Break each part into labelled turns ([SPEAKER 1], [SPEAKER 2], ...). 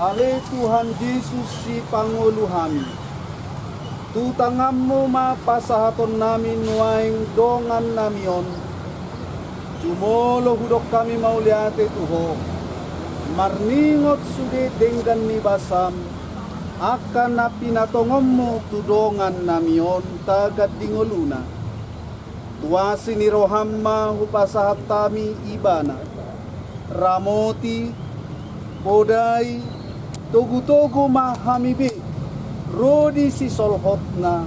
[SPEAKER 1] Ale Tuhan Yesus si Pangulo kami, tutangammu mapasahaton namin waing dongan namion, jumolo hudok kami mauliate Tuho, marningot sude denggan ni basam, akan napinatongommu tudongan namion tagad dingoluna, tuasi ni rohamma hupasahat tami ibana, ramoti, bodai, togu-togu mahamibi, rodi si solhotna,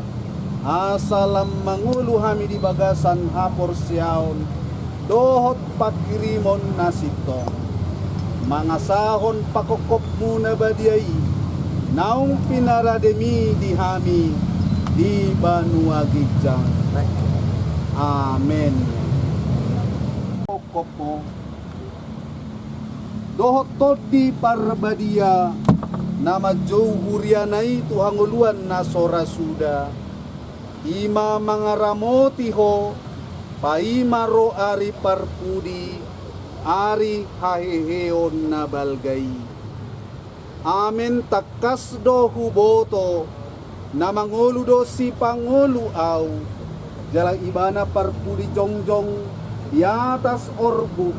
[SPEAKER 1] asalam mangulu hami di bagasan hapor siaon, dohot pakirimon nasito, mangasahon pakokop muna badiai, naung pinarademi di hami di Banua Gijang. Amen. Kokopo, dohot todi parbadia, nama jauh hurianai tuhanguluan nasora suda, ima mangaramoti ho, paima ro ari parpudi, ari haheheon nabalgai. Amen takas do huboto, namangulu do si pangulu au, jalang ibana parpudi jongjong, di atas orbu,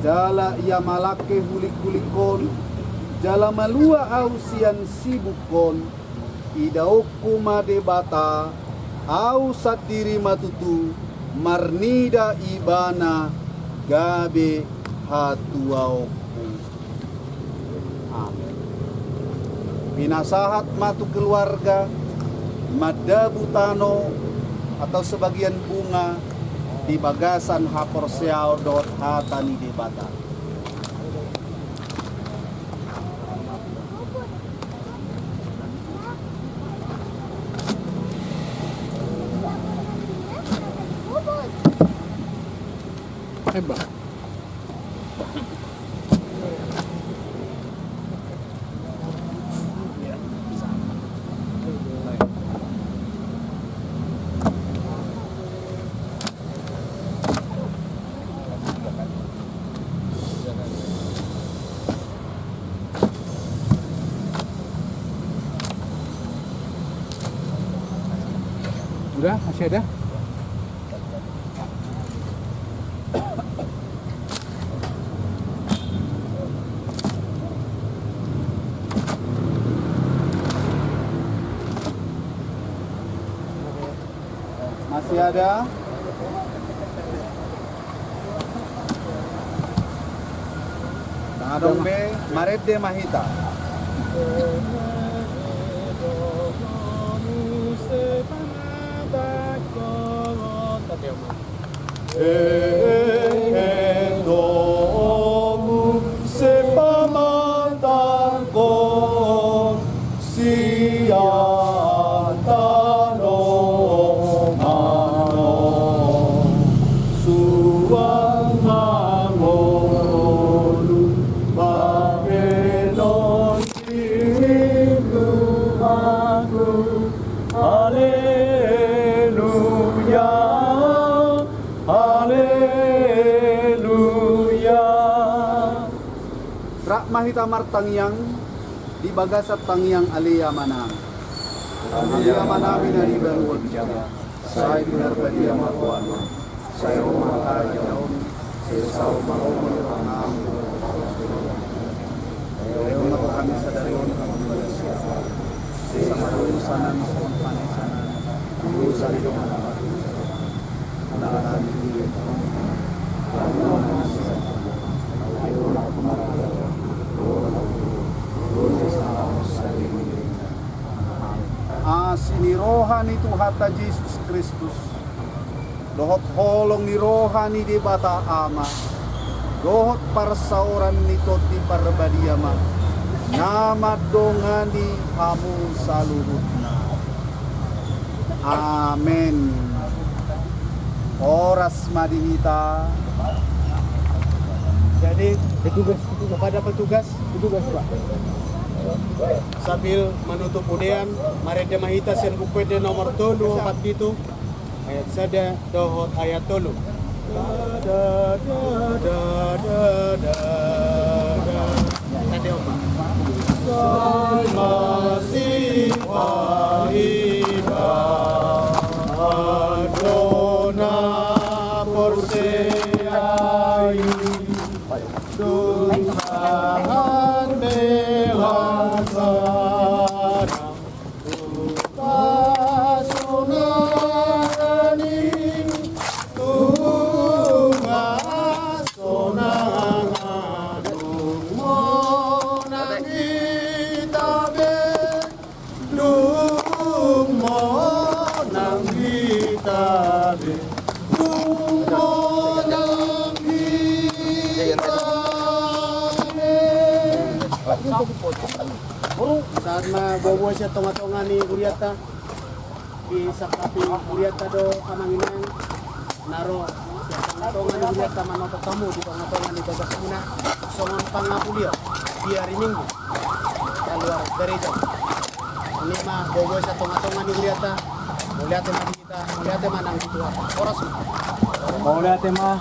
[SPEAKER 1] jala ia malake hulik-hulikon, jala malua ausian sibukon, idaoku madebata, au satiri matutu, marnida ibana, gabe hatuaoku. Amin. Binasahat matu keluarga, madabutano, atau sebagian bunga, di bagasan hapor siao dot hatani debata.
[SPEAKER 2] Hebat. Udah, masih ada?
[SPEAKER 1] Masih ada? Tangadong be, maret de mahita. Domu sepamatangko siatano mano suang mangolu bagenon diriku aku haleluya. Haleluya. Rak mahita martangyang di bagasat tangyang alia manam. Alia manami na di baruan siya. Saya benar badia makuan. Saya umar ayaw. Saya sao maumar panam. Saya umar kami sadarion kami balasya. Saya marusanan sa panisanan. Urusan ito manam. Anak-anak ini sinirohan itu hata Yesus Kristus, dohot holong ni rohani di bata ama, dohot parsauran nito di parbadiama, nama dongani hamu saluhutna. Amen. Oras madinita. Jadi petugas kepada petugas Pak. Sambil menutup udian, mari mahita sen buku nomor 2 itu ayat sada dohot ayat tolu. Da da da da da da. Ya, tadi Oma. Masih Paida Adona Porseai Tuhan Dewasa Pasunani Tuhan Sonangan Monang Itabe Dung Monang Itabe Dung Monang saat bawa siya tonga-tonga ni Uriata di sakapi Uriata do kamanginan naro siya tonga ni Uriata mano ketemu di tonga-tonga ni Bagas Muna songon pangapulio di hari Minggu keluar gereja ini mah bawa siya tonga-tonga ni Uriata mulihat kita mulihat manang di Tuhan oras
[SPEAKER 3] mau lihat mah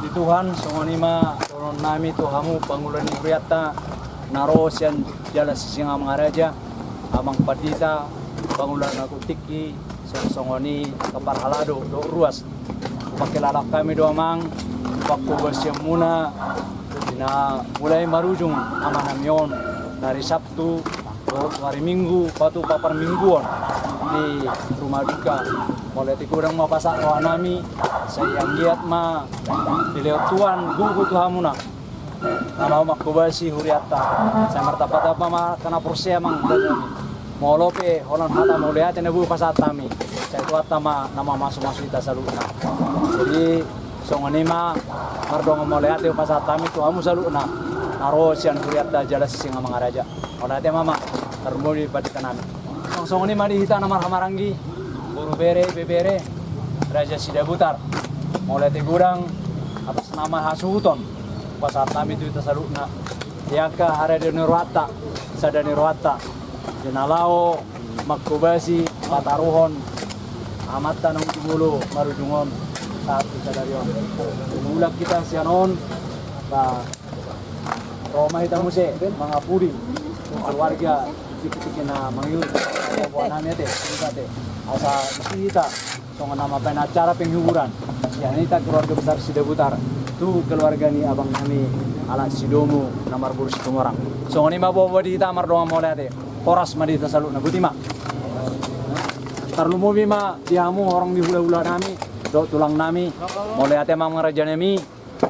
[SPEAKER 3] di Tuhan songoni mah turun nami Tuhamu pangulan Uriata naro sian jala sisinga mangaraja amang padita pangulan aku tiki songoni kaparhalado do ruas pakilala kami do amang waktu bersiam muna dina mulai marujung amanamion dari Sabtu hari Minggu patu papar mingguan di rumah duka mulai tikurang mau pasak roh nami sayang giat ma dilewat Tuhan gugu Tuhamuna nama makubasi Huriata saya martapat apa mah kena porsia mang dari mau lope holan hata mau lihat ini bu pasat kami saya tuat nama masuk kita saluna jadi songoni mah mardong mau lihat itu pasat kami Tuhamu saluna naro sian Huriata jala singa mangaraja oleh teh mama termuli pada kanan songoni mah dihita nama hamaranggi buru bebere Raja Sidabutar mau lihat gudang atas nama Hasuton pasar kami itu tersalukna yaka hari di Nirwata sada Nirwata jenalao makubasi pataruhon amat tanong tibulu marujungon satu sadarion mulak kita sianon ba Roma kita muse mangapuri keluarga dikit-dikit na mangyur buat nami teh kita teh asa kita songon nama acara penghiburan ya ini tak keluarga besar Sidabutar tu keluarga ni abang kami ala Sidomu namar burus tungorang so ni mabawa di tamar doang mau lihat poras madi tasaluk na butima tarlu mobi ma diamu orang di hula-hula nami do tulang nami mau lihat emang ngeraja nami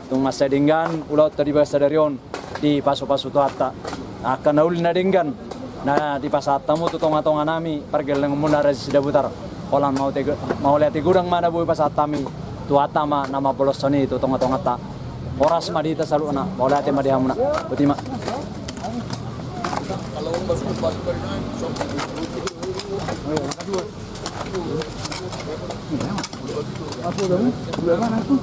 [SPEAKER 3] tung masa dinggan ulau tadi bahasa darion di pasu-pasu tu hatta akan naul na dinggan nah di pasat tamu tu tonga-tonga nami pergel ng munara Sidabutar kolan mau lihat gudang mana boy pasat tami tuata ma nama bolos soni itu tonga-tonga ta oras madita saluna bola te madihamuna butima kalau masuk balik aku dong bulan mana aku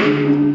[SPEAKER 1] Amin.